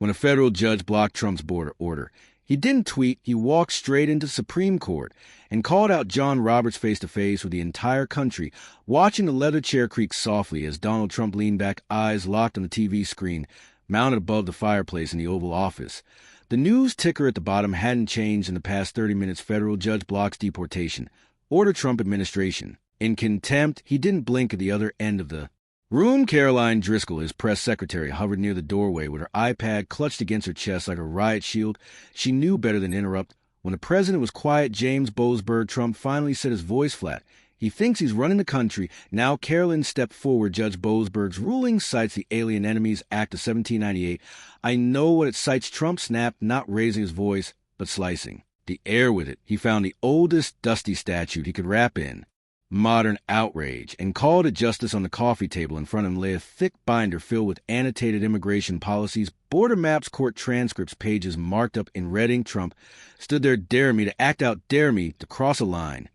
when a federal judge blocked Trump's border order. He didn't tweet, he walked straight into the Supreme Court and called out John Roberts face-to-face with the entire country, watching the leather chair creak softly as Donald Trump leaned back, eyes locked on the TV screen, mounted above the fireplace in the Oval Office. The news ticker at the bottom hadn't changed in the past 30 minutes. Federal judge blocks deportation. Order Trump administration. In contempt, he didn't blink at the other end of the room. Caroline Driscoll, his press secretary, hovered near the doorway with her iPad clutched against her chest like a riot shield. She knew better than to interrupt. When the president was quiet, James Boasberg, Trump finally set his voice flat. He thinks he's running the country. Now Carolyn stepped forward. Judge Boasberg's ruling cites the Alien Enemies Act of 1798. I know what it cites. Trump snapped, not raising his voice, but slicing the air with it. He found the oldest dusty statute he could wrap in modern outrage and called it justice. On the coffee table in front of him lay a thick binder filled with annotated immigration policies, border maps, court transcripts, pages marked up in red ink. Trump stood there. Dare me to act out, dare me to cross a line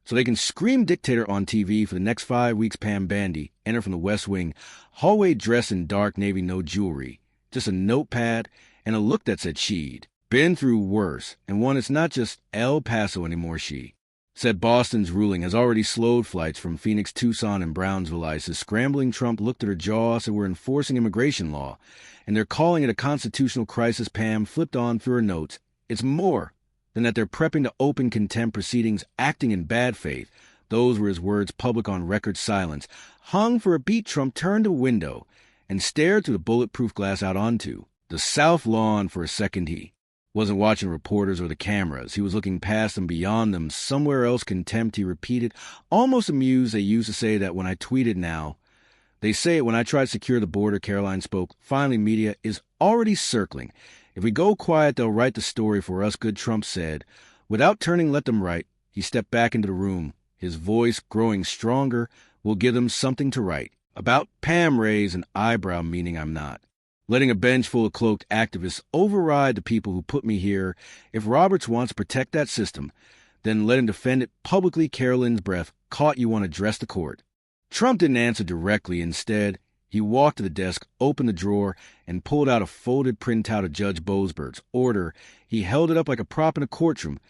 so they can scream dictator on TV for the next 5 weeks. Pam Bandy entered from the West Wing, hallway dressed in dark navy, no jewelry, just a notepad and a look that said she'd been through worse, and one it's not just El Paso anymore. She said Boston's ruling has already slowed flights from Phoenix, Tucson, and Brownsville. ICE scrambling. Trump looked at her jaw, said we're enforcing immigration law, and they're calling it a constitutional crisis. Pam flipped on through her notes. It's more than that they're prepping to open contempt proceedings, acting in bad faith. Those were his words, public on record. Silence hung for a beat. Trump turned to a window and stared through the bulletproof glass out onto the south lawn. For a second, he wasn't watching reporters or the cameras. He was looking past them, beyond them, somewhere else. Contempt, he repeated, almost amused. They used to say that when I tweeted. Now they say it when I try to secure the border. Caroline spoke. Finally, media is already circling. If we go quiet, they'll write the story for us. Good, Trump said. Without turning, let them write. He stepped back into the room, his voice growing stronger. We'll give them something to write about. Pam raised an eyebrow, meaning I'm not letting a bench full of cloaked activists override the people who put me here. If Roberts wants to protect that system, then let him defend it publicly. Carolyn's breath caught. You want to address the court? Trump didn't answer directly. Instead, he walked to the desk, opened the drawer, and pulled out a folded printout of Judge Boasberg's order. He held it up like a prop in a courtroom.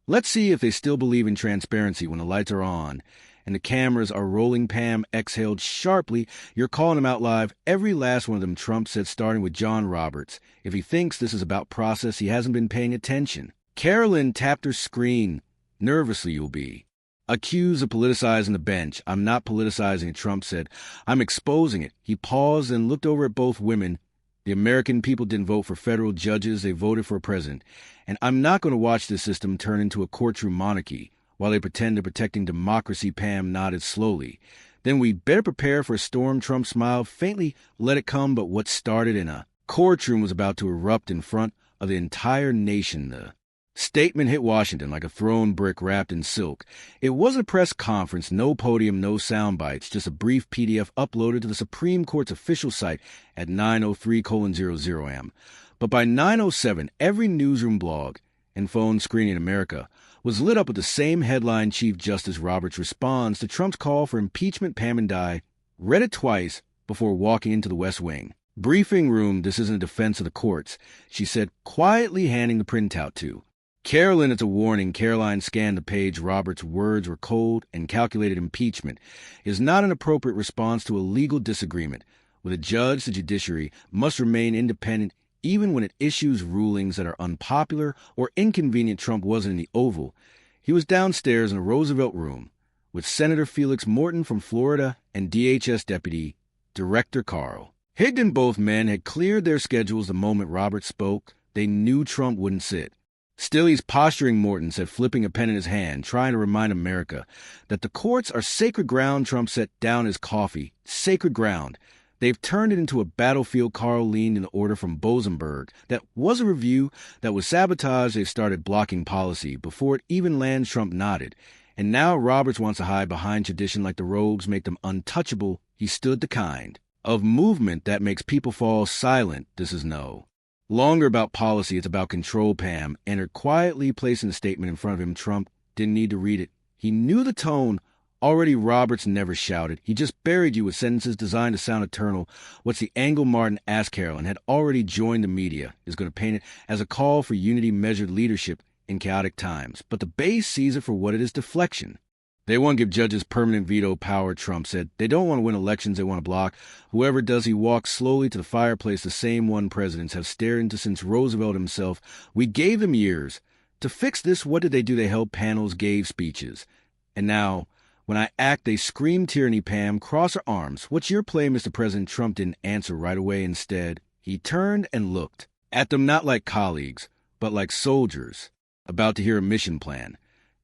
Let's see if they still believe in transparency when the lights are on and the cameras are rolling. Pam exhaled sharply. You're calling them out live, every last one of them, Trump said, starting with John Roberts. If he thinks this is about process, he hasn't been paying attention. Carolyn tapped her screen. Nervously, you'll be accused of politicizing the bench. I'm not politicizing it, Trump said. I'm exposing it. He paused and looked over at both women. The American people didn't vote for federal judges. They voted for a president. And I'm not going to watch this system turn into a courtroom monarchy while they pretend they're protecting democracy. Pam nodded slowly. Then we better prepare for a storm. Trump smiled faintly. Let it come. But what started in a courtroom was about to erupt in front of the entire nation. The statement hit Washington like a thrown brick wrapped in silk. It wasn't a press conference, no podium, no sound bites, just a brief PDF uploaded to the Supreme Court's official site at 9:03:00 a.m. But by 9:07, every newsroom, blog, and phone screen in America was lit up with the same headline: Chief Justice Roberts responds to Trump's call for impeachment. Pam and I read it twice before walking into the West Wing briefing room. This isn't a defense of the courts, she said, quietly handing the printout to Carolyn. It's a warning. Caroline scanned the page. Roberts' words were cold and calculated. Impeachment is not an appropriate response to a legal disagreement. With a judge, the judiciary must remain independent even when it issues rulings that are unpopular or inconvenient. Trump wasn't in the Oval. He was downstairs in the Roosevelt room with Senator Felix Morton from Florida and DHS Deputy Director Carl Higdon. Both men had cleared their schedules the moment Roberts spoke. They knew Trump wouldn't sit still. He's posturing, Morton said, flipping a pen in his hand, trying to remind America that the courts are sacred ground. Trump set down his coffee. Sacred ground. They've turned it into a battlefield. Carl leaned in the order from Bosenberg. That was a review that was sabotage. They've started blocking policy before it even lands. Trump nodded. And now Roberts wants to hide behind tradition like the robes make them untouchable. He stood the kind of movement that makes people fall silent. This is no longer about policy. It's about control. Pam entered quietly, placing the statement in front of him. Trump didn't need to read it. He knew the tone Already Roberts never shouted. He just buried you with sentences designed to sound eternal. What's the angle Martin asked Carolyn had already joined the media is going to paint it as a call for unity measured leadership in chaotic times. But the base sees it for what it is: deflection. They want to give judges permanent veto power, Trump said. They don't want to win elections, they want to block. Whoever does, he walks slowly to the fireplace, the same one presidents have stared into since Roosevelt himself. We gave them years. To fix this, what did they do? They held panels, gave speeches. And now, when I act, they scream tyranny, Pam, cross her arms. What's your play, Mr. President? Trump didn't answer right away. Instead, he turned and looked at them not like colleagues, but like soldiers about to hear a mission plan.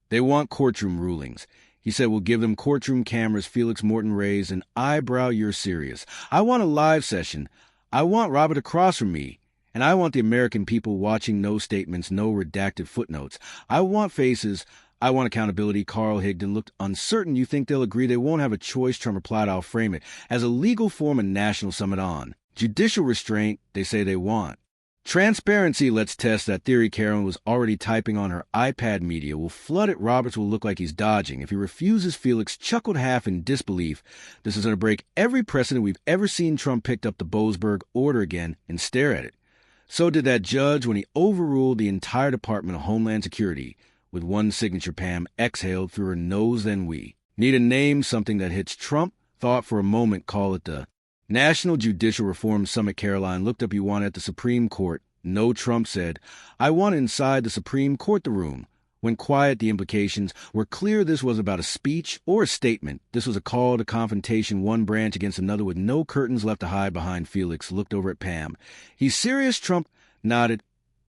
They want courtroom rulings. He said, we'll give them courtroom cameras. Felix Morton raised an eyebrow. You're serious. I want a live session. I want Robert across from me. And I want the American people watching. No statements, no redacted footnotes. I want faces. I want accountability. Carl Higdon looked uncertain. You think they'll agree? They won't have a choice. Trump replied, I'll frame it as a legal form of national summit on. Judicial restraint, they say they want. Transparency, let's test that theory. Carolyn was already typing on her iPad. Media will flood it. Roberts will look like he's dodging. If he refuses, Felix chuckled half in disbelief. This is going to break every precedent we've ever seen. Trump picked up the Boasberg order again and stare at it. So did that judge when he overruled the entire Department of Homeland Security. With one signature, Pam exhaled through her nose. Then we need a name, something that hits. Trump thought for a moment. Call it the National Judicial Reform Summit. Caroline looked up. You want it at the Supreme Court? No, Trump said. I want inside the Supreme Court, the room. When quiet, the implications were clear. This was about a speech or a statement. This was a call to confrontation, one branch against another with no curtains left to hide behind. Felix looked over at Pam. He's serious? Trump nodded.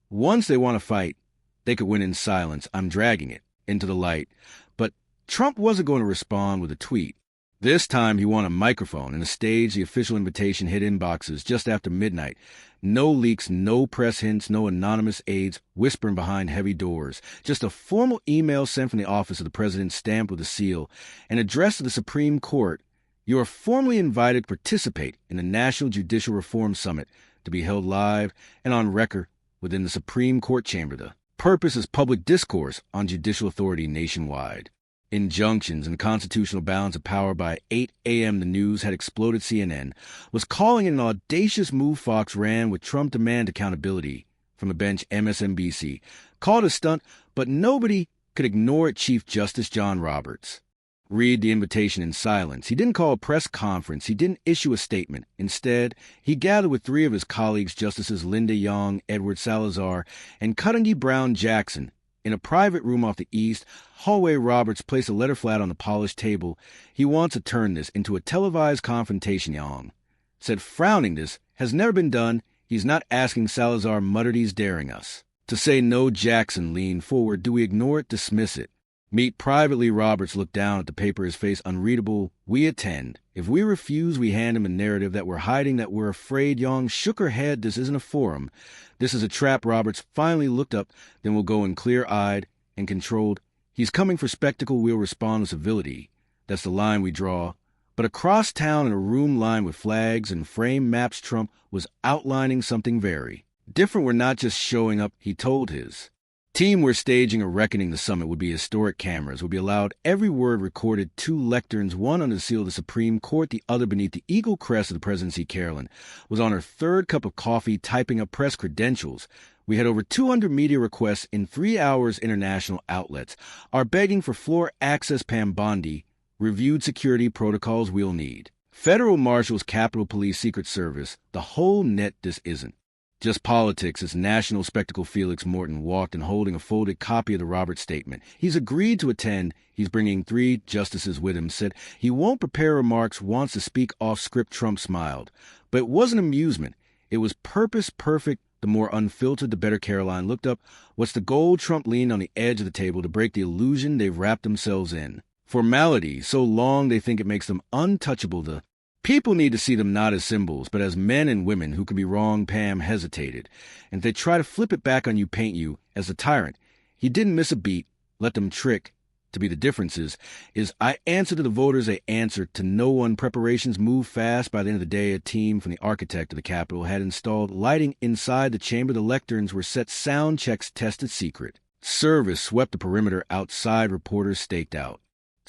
Once they want to fight, they could win in silence. I'm dragging it into the light. But Trump wasn't going to respond with a tweet. This time he wanted a microphone and a stage. The official invitation hit inboxes just after midnight. No leaks, no press hints, no anonymous aides whispering behind heavy doors. Just a formal email sent from the office of the president, stamped with a seal, and addressed to the Supreme Court. You are formally invited to participate in the National Judicial Reform Summit, to be held live and on record within the Supreme Court chamber. The purpose is public discourse on judicial authority nationwide. Injunctions and constitutional balance of power. By 8 a.m., the news had exploded. CNN was calling it an audacious move. Fox ran with Trump demand accountability from the bench. MSNBC called a stunt, but nobody could ignore it. Chief Justice John Roberts read the invitation in silence. He didn't call a press conference. He didn't issue a statement. Instead, he gathered with three of his colleagues, Justices Linda Young, Edward Salazar, and Ketanji Brown Jackson, in a private room off the east hallway. Roberts placed a letter flat on the polished table. He wants to turn this into a televised confrontation, Young said, frowning. This has never been done. He's not asking. Salazar muttered, he's daring us to say no. Jackson leaned forward. Do we ignore it, dismiss it? Meet privately. Roberts looked down at the paper, his face unreadable. We attend. If we refuse, we hand him a narrative that we're hiding, that we're afraid. Young shook her head. This isn't a forum. This is a trap. Roberts finally looked up, then will go in clear-eyed and controlled. He's coming for spectacle. We'll respond with civility. That's the line we draw. But across town, in a room lined with flags and frame maps, Trump was outlining something very different. We're not just showing up, he told his team. We're staging a reckoning. The summit would be historic. Cameras would be allowed. Every word recorded. 2 lecterns, one under the seal of the Supreme Court, the other beneath the eagle crest of the presidency. Carolyn was on her 3rd cup of coffee, typing up press credentials. We had over 200 media requests in 3 hours. International outlets are begging for floor access. Pam Bondi reviewed security protocols. We'll need federal marshals, Capitol Police, Secret Service, the whole net. This isn't just politics, it's national spectacle. Felix Morton walked in holding a folded copy of the Roberts statement. He's agreed to attend. He's bringing 3 justices with him. Said he won't prepare remarks, wants to speak off script. Trump smiled. But it wasn't amusement. It was purpose. Perfect. The more unfiltered, the better. Caroline looked up. What's the goal? Trump leaned on the edge of the table to break the illusion they've wrapped themselves in. Formality, so long they think it makes them untouchable. The people need to see them not as symbols, but as men and women who could be wrong. Pam hesitated. And if they try to flip it back on you, paint you as a tyrant. He didn't miss a beat. Let them trick. To be the differences is I answer to the voters, they answer to no one. Preparations move fast. By the end of the day, a team from the architect of the Capitol had installed lighting inside the chamber. The lecterns were set. Sound checks tested. Secret Service swept the perimeter outside. Reporters staked out.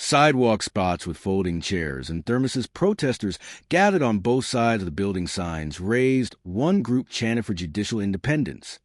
Sidewalk spots with folding chairs and thermoses, protesters gathered on both sides of the building. Signs raised. One group chanted for judicial independence.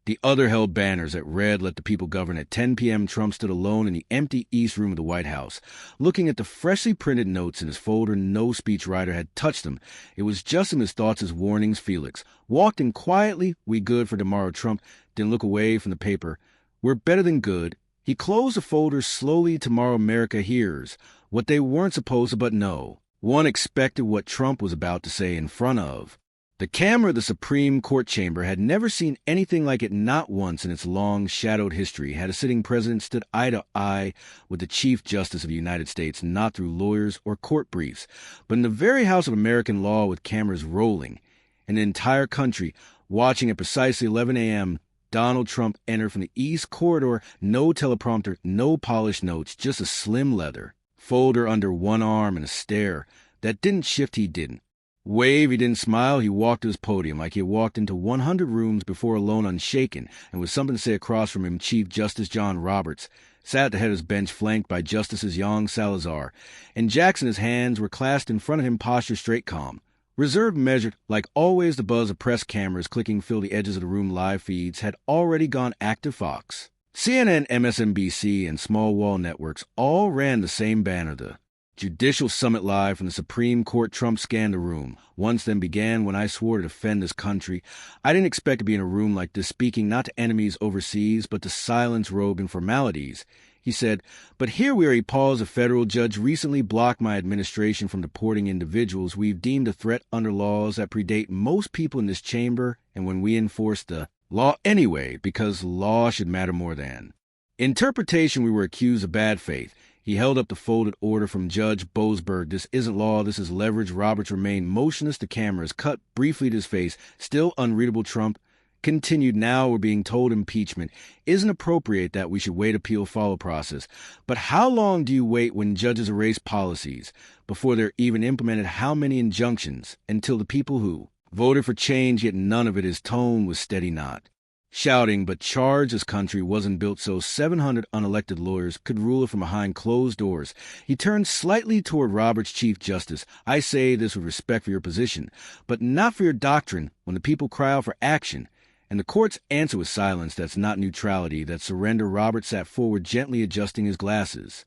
The other held banners that read, "Let the people govern." At 10 p.m., Trump stood alone in the empty East Room of the White House, looking at the freshly printed notes in his folder. No speechwriter had touched them. It was just in his thoughts, his warnings. Felix walked in quietly. "We good for tomorrow." Trump didn't look away from the paper. "We're better than good." He closed the folder slowly. "Tomorrow America hears what they weren't supposed to but know." One expected what Trump was about to say in front of. The camera of the Supreme Court chamber had never seen anything like it. Not once in its long, shadowed history had a sitting president stood eye to eye with the Chief Justice of the United States, not through lawyers or court briefs, but in the very house of American law, with cameras rolling, and an entire country watching. At precisely 11 a.m., Donald Trump entered from the East Corridor. No teleprompter, no polished notes, just a slim leather folder under one arm and a stare that didn't shift. He didn't wave, he didn't smile. He walked to his podium like he had walked into 100 rooms before alone, unshaken, and with something to say. Across from him, Chief Justice John Roberts sat at the head of his bench, flanked by Justices Young, Salazar, and Jackson. His hands were clasped in front of him, posture straight, calm. Reserved, measured. Like always, the buzz of press cameras clicking filled the edges of the room. Live feeds had already gone active. Fox, CNN, MSNBC, and small wall networks all ran the same banner. The Judicial Summit live from the Supreme Court. Trump scanned the room. Once then began. "When I swore to defend this country, I didn't expect to be in a room like this, speaking not to enemies overseas, but to silence, robe, and formalities," he said. "But here we are." He paused. "A federal judge recently blocked my administration from deporting individuals we've deemed a threat under laws that predate most people in this chamber, and when we enforce the law anyway, because law should matter more than interpretation, we were accused of bad faith." He held up the folded order from Judge Boasberg. "This isn't law, this is leverage." Roberts remained motionless. The cameras cut briefly to his face, still unreadable. Trump continued. "Now we're being told impeachment isn't appropriate, that we should wait, appeal, follow process. But how long do you wait when judges erase policies before they're even implemented? How many injunctions until the people who voted for change, yet none of it?" His tone was steady, not shouting, but charged. This country wasn't built so 700 unelected lawyers could rule it from behind closed doors. He turned slightly toward Roberts. "Chief Justice, I say this with respect for your position, but not for your doctrine. When the people cry out for action, and the court's answer was silence, that's not neutrality, that's surrender." Roberts sat forward, gently adjusting his glasses.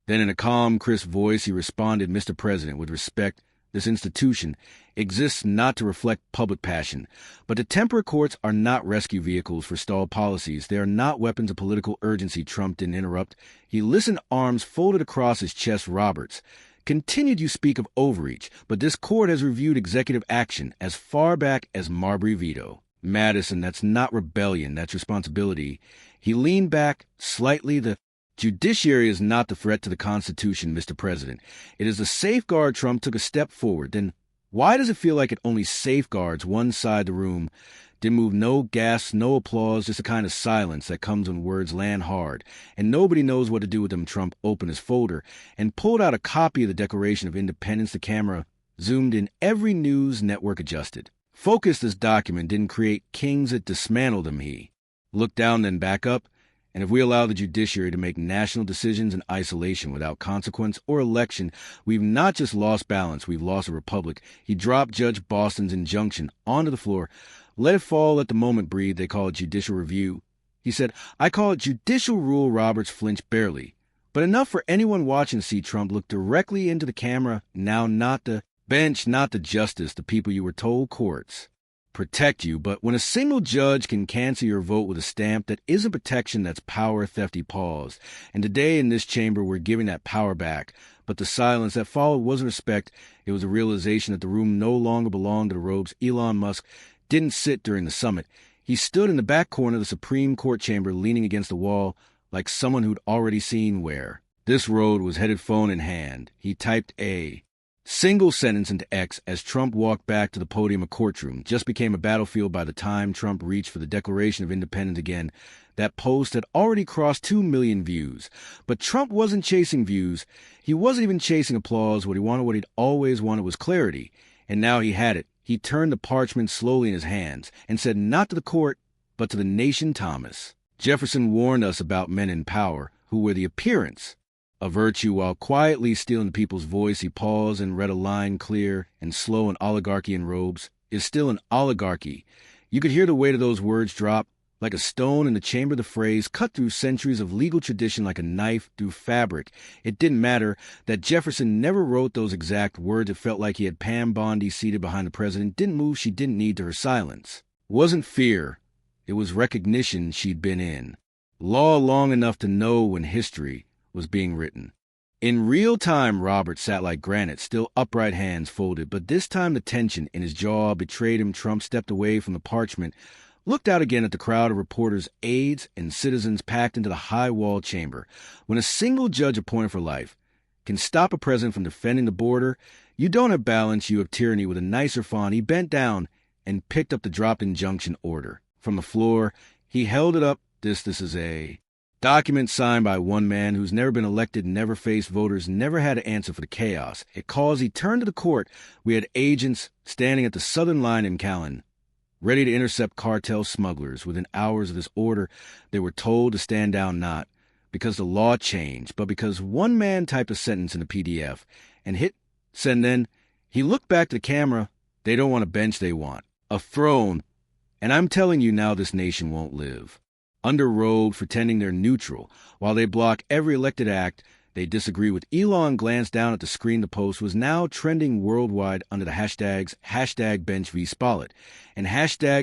Then in a calm, crisp voice, he responded, "Mr. President, with respect, this institution exists not to reflect public passion, but to temper. Courts are not rescue vehicles for stalled policies. They are not weapons of political urgency." Trump didn't interrupt. He listened, arms folded across his chest. Roberts continued, "You speak of overreach, but this court has reviewed executive action as far back as Marbury veto. Madison, that's not rebellion, that's responsibility." He leaned back slightly. "The judiciary is not the threat to the Constitution, Mr. President. It is the safeguard." Trump took a step forward. "Then why does it feel like it only safeguards one side of the room?" Didn't move. No gasps, no applause, just a kind of silence that comes when words land hard, and nobody knows what to do with them. Trump opened his folder and pulled out a copy of the Declaration of Independence. The camera zoomed in. Every news network adjusted. "Focus. This document didn't create kings, it dismantled them." He looked down, then back up. "And if we allow the judiciary to make national decisions in isolation without consequence or election, we've not just lost balance, we've lost a republic." He dropped Judge Boston's injunction onto the floor. "Let it fall, let the moment breathe. They call it judicial review." He said, "I call it judicial rule." Roberts flinched barely, but enough for anyone watching to see Trump look directly into the camera. "Now, not the bench, not the justice, the people. You were told courts protect you, but when a single judge can cancel your vote with a stamp, that isn't protection, that's power theft." He paused. "And today in this chamber, we're giving that power back." But the silence that followed wasn't respect. It was a realization that the room no longer belonged to the robes. Elon Musk didn't sit during the summit. He stood in the back corner of the Supreme Court chamber, leaning against the wall, like someone who'd already seen where this road was headed. Phone in hand, he typed a single sentence into X as Trump walked back to the podium. A courtroom just became a battlefield by the time Trump reached for the Declaration of Independence. Again, that post had already crossed 2 million views. But Trump wasn't chasing views. He wasn't even chasing applause. What he wanted, what he'd always wanted, was clarity. And now he had it. He turned the parchment slowly in his hands and said, not to the court, but to the nation. Thomas Jefferson warned us about men in power who were the appearance a virtue. While quietly stealing people's voice, he paused and read a line clear and slow: "An oligarchy in robes is still an oligarchy." You could hear the weight of those words drop like a stone in the chamber. The phrase cut through centuries of legal tradition like a knife through fabric. It didn't matter that Jefferson never wrote those exact words. It felt like he had Pam Bondi seated behind the president. Didn't move she didn't need to her silence. It wasn't fear. It was recognition she'd been in. Law long enough to know when history was being written. In real time, Robert sat like granite, still upright, hands folded, but this time the tension in his jaw betrayed him. Trump stepped away from the parchment, looked out again at the crowd of reporters, aides, and citizens packed into the high-walled chamber. When a single judge appointed for life can stop a president from defending the border, you don't have balance, you have tyranny. With a nicer font, he bent down and picked up the dropped injunction order. From the floor, he held it up. This is a document signed by one man who's never been elected, never faced voters, never had to answer for the chaos it caused. He turned to the court. We had agents standing at the southern line in Callan, ready to intercept cartel smugglers. Within hours of this order, they were told to stand down, not because the law changed, but because one man typed a sentence in the PDF and hit send. Then he looked back to the camera. They don't want a bench, they want a throne. And I'm telling you now, this nation won't live under-robed, pretending they're neutral. While they block every elected act they disagree with. Elon glanced down at the screen. The post was now trending worldwide under the hashtags #BenchVSpollet and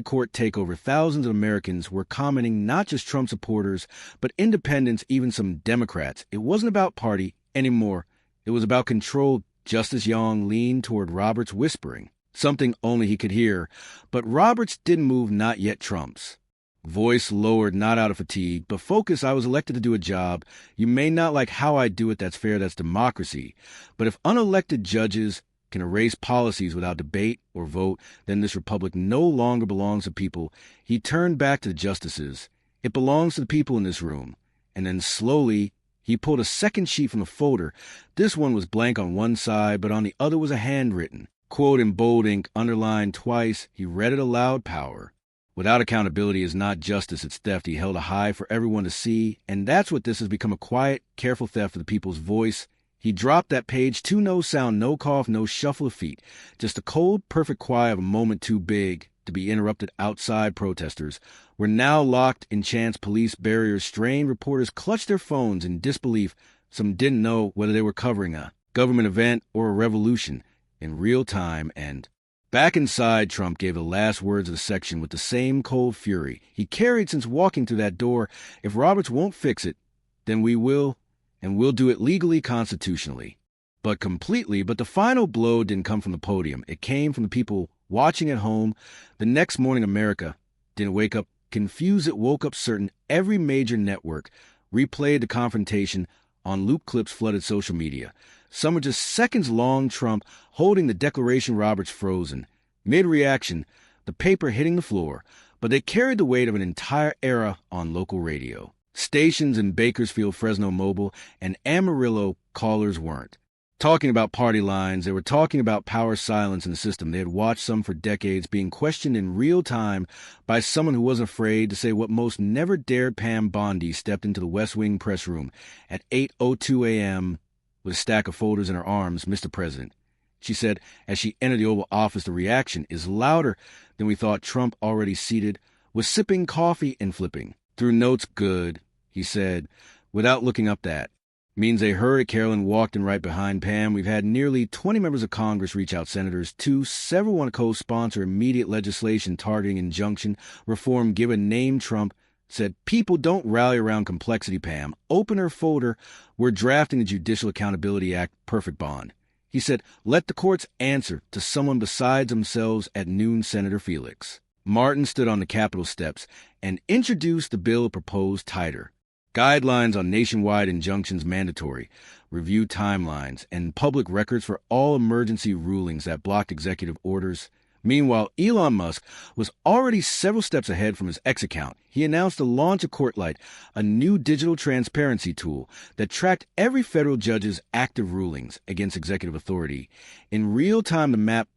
#Court Takeover. Thousands of Americans were commenting, not just Trump supporters, but independents, even some Democrats. It wasn't about party anymore. It was about control. Justice Young leaned toward Roberts, whispering something only he could hear. But Roberts didn't move, not yet. Trump's voice lowered, not out of fatigue, but focus. "I was elected to do a job. You may not like how I do it. That's fair. That's democracy. But if unelected judges can erase policies without debate or vote, then this republic no longer belongs to people." He turned back to the justices. "It belongs to the people in this room." And then slowly, he pulled a second sheet from the folder. This one was blank on one side, but on the other was a handwritten quote in bold ink, underlined twice. He read it aloud. "Power without accountability is not justice, it's theft." He held a high for everyone to see, and that's what this has become: a quiet, careful theft of the people's voice. He dropped that page to no sound, no cough, no shuffle of feet, just a cold, perfect quiet of a moment too big to be interrupted. Outside, protesters were now locked in chance police barriers. Strained reporters clutched their phones in disbelief. Some didn't know whether they were covering a government event or a revolution in real time. And back inside, Trump gave the last words of the section with the same cold fury he carried since walking through that door. "If Roberts won't fix it, then we will, and we'll do it legally, constitutionally, but completely." But the final blow didn't come from the podium. It came from the people watching at home. The next morning, America didn't wake up confused. It woke up certain. Every major network replayed the confrontation on loop. Clips flooded social media. Some were just seconds long. Trump holding the Declaration, Roberts frozen. Mid-reaction, the paper hitting the floor, but they carried the weight of an entire era on local radio. Stations in Bakersfield, Fresno Mobile, and Amarillo callers weren't talking about party lines. They were talking about power, silence in the system. They had watched some for decades being questioned in real time by someone who wasn't afraid to say what most never dared. Pam Bondi stepped into the West Wing press room at 8:02 a.m. with a stack of folders in her arms. "Mr. President," she said as she entered the Oval Office. "The reaction is louder than we thought." Trump, already seated, was sipping coffee and flipping through notes. "Good," he said, without looking up. "That means they heard it." Carolyn walked in right behind Pam. "We've had nearly 20 members of Congress reach out, senators, too. Several want to co-sponsor immediate legislation targeting injunction reform." Given name, Trump said, "People don't rally around complexity, Pam. Open her folder. We're drafting the Judicial Accountability Act. Perfect bond." He said, "Let the courts answer to someone besides themselves." At noon, Senator Felix Martin stood on the Capitol steps and introduced the bill. Proposed tighter guidelines on nationwide injunctions, mandatory review timelines, and public records for all emergency rulings that blocked executive orders. Meanwhile, Elon Musk was already several steps ahead from his X account. He announced the launch of Courtlight, a new digital transparency tool that tracked every federal judge's active rulings against executive authority. In real time, the map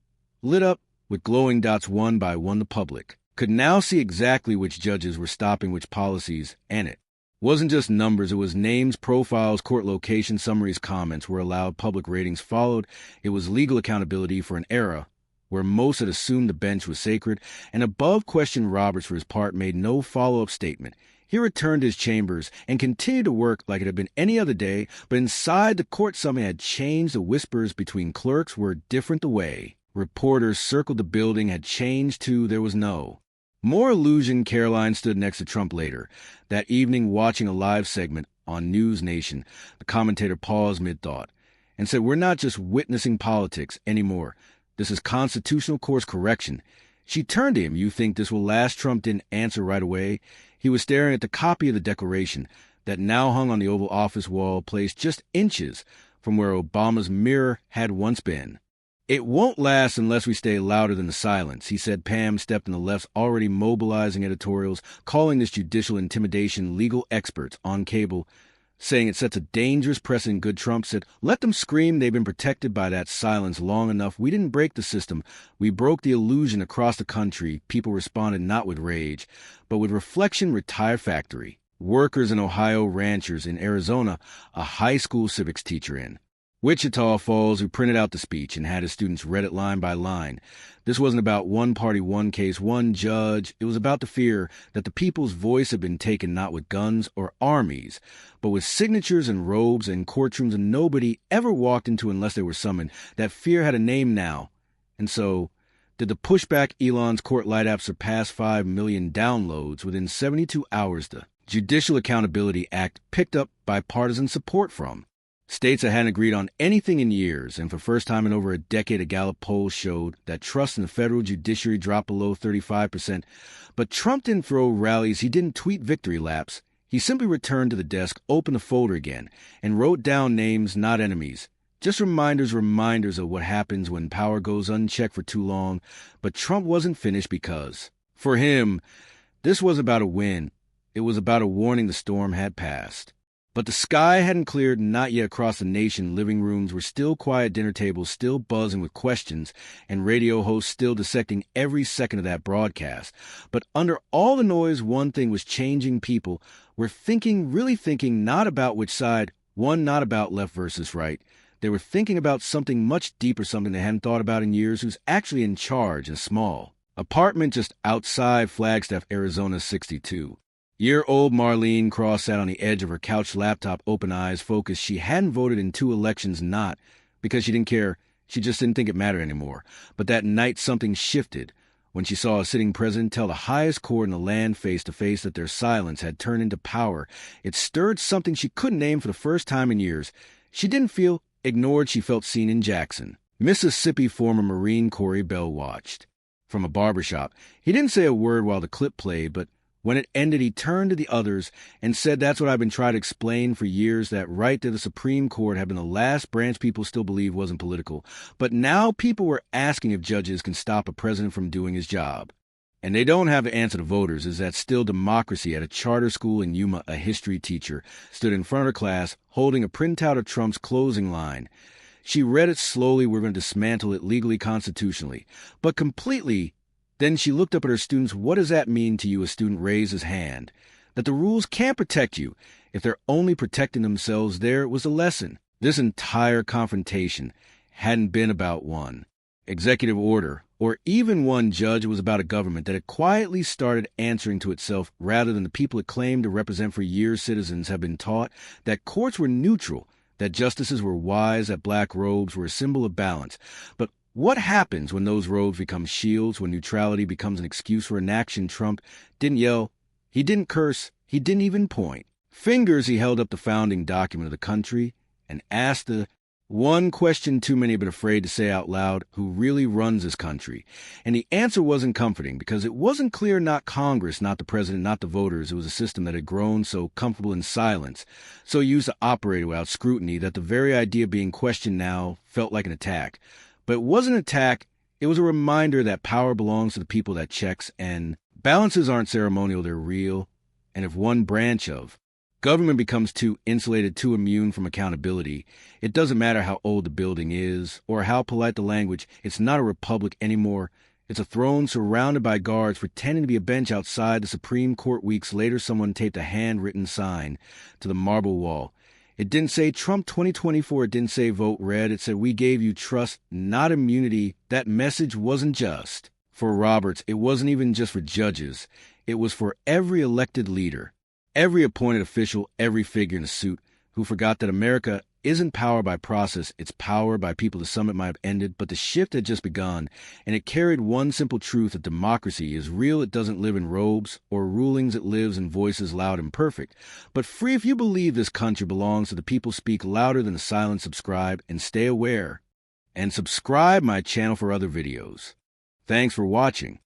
lit up with glowing dots. One by one, the public could now see exactly which judges were stopping which policies, and it Wasn't just numbers, it was names, profiles, court locations, summaries, comments were allowed, public ratings followed. It was legal accountability for an era where most had assumed the bench was sacred, and above questioned Roberts for his part made no follow-up statement. He returned to his chambers and continued to work like it had been any other day, but inside the court something had changed. The whispers between clerks were different. The way reporters circled the building had changed too. There was no more illusion. Caroline stood next to Trump later that evening watching a live segment on News Nation. The commentator paused mid-thought and said, "We're not just witnessing politics anymore. This is constitutional course correction." She turned to him. "You think this will last?" Trump didn't answer right away. He was staring at the copy of the Declaration that now hung on the Oval Office wall, placed just inches from where Obama's mirror had once been. "It won't last unless we stay louder than the silence," he said. Pam stepped in the left's already mobilizing editorials, calling this judicial intimidation. Legal experts on cable saying it sets a dangerous precedent. Good. Trump said, "Let them scream. They've been protected by that silence long enough. We didn't break the system. We broke the illusion across the country." People responded not with rage, but with reflection. Retired factory workers in Ohio, ranchers in Arizona, a high school civics teacher in Wichita Falls who printed out the speech and had his students read it line by line. This wasn't about one party, one case, one judge. It was about the fear that the people's voice had been taken not with guns or armies, but with signatures and robes and courtrooms, and nobody ever walked into unless they were summoned. That fear had a name now. And so, did the pushback Elon's court light app surpass 5 million downloads within 72 hours? The Judicial Accountability Act picked up bipartisan support from states that hadn't agreed on anything in years, and for the first time in over a decade, a Gallup poll showed that trust in the federal judiciary dropped below 35%. But Trump didn't throw rallies. He didn't tweet victory laps. He simply returned to the desk, opened the folder again, and wrote down names, not enemies. Just reminders of what happens when power goes unchecked for too long. But Trump wasn't finished because, for him, this was about a win. It was about a warning the storm had passed. But the sky hadn't cleared, not yet. Across the nation, living rooms were still quiet, dinner tables still buzzing with questions, and radio hosts still dissecting every second of that broadcast. But under all the noise, one thing was changing. People were thinking, really thinking, not about which side, not about left versus right. They were thinking about something much deeper, something they hadn't thought about in years. Who's actually in charge? A small apartment just outside Flagstaff, Arizona, 62. Year-old Marlene Cross sat on the edge of her couch, laptop, open eyes, focused. She hadn't voted in 2 elections, not because she didn't care. She just didn't think it mattered anymore. But that night something shifted when she saw a sitting president tell the highest court in the land face-to-face that their silence had turned into power. It stirred something she couldn't name for the first time in years. She didn't feel ignored. She felt seen. In Jackson, Mississippi, former Marine Corey Bell watched from a barbershop. He didn't say a word while the clip played, but when it ended, he turned to the others and said, "That's what I've been trying to explain for years, that right to the Supreme Court had been the last branch people still believe wasn't political. But now people were asking if judges can stop a president from doing his job. And they don't have to answer to voters. Is that still democracy?" At a charter school in Yuma, a history teacher stood in front of her class holding a printout of Trump's closing line. She read it slowly. "We're going to dismantle it legally, constitutionally, but completely." Then she looked up at her students. "What does that mean to you?" A student raised his hand. "That the rules can't protect you if they're only protecting themselves." There was a lesson. This entire confrontation hadn't been about one executive order or even one judge. It was about a government that had quietly started answering to itself rather than the people it claimed to represent. For years, citizens have been taught that courts were neutral, that justices were wise, that black robes were a symbol of balance. But what happens when those robes become shields, when neutrality becomes an excuse for inaction? Trump didn't yell. He didn't curse. He didn't even point fingers. He held up the founding document of the country and asked the one question too many have been afraid to say out loud: who really runs this country? And the answer wasn't comforting, because it wasn't clear. Not Congress, not the president, not the voters. It was a system that had grown so comfortable in silence, so used to operate without scrutiny, that the very idea of being questioned now felt like an attack. But it wasn't an attack. It was a reminder that power belongs to the people that checks, and balances aren't ceremonial, they're real. And if one branch of government becomes too insulated, too immune from accountability, it doesn't matter how old the building is or how polite the language. It's not a republic anymore. It's a throne surrounded by guards pretending to be a bench outside the Supreme Court. Weeks later, someone taped a handwritten sign to the marble wall. It didn't say Trump 2024. It didn't say vote red. It said, "We gave you trust, not immunity." That message wasn't just for Roberts. It wasn't even just for judges. It was for every elected leader, every appointed official, every figure in a suit who forgot that America isn't powered by process, it's powered by people. The summit might have ended, but the shift had just begun, and it carried one simple truth: that democracy is real. It doesn't live in robes or rulings. It lives in voices loud and perfect, but free. If you believe this country belongs to the people, speak louder than the silence. Subscribe and stay aware. And subscribe my channel for other videos. Thanks for watching.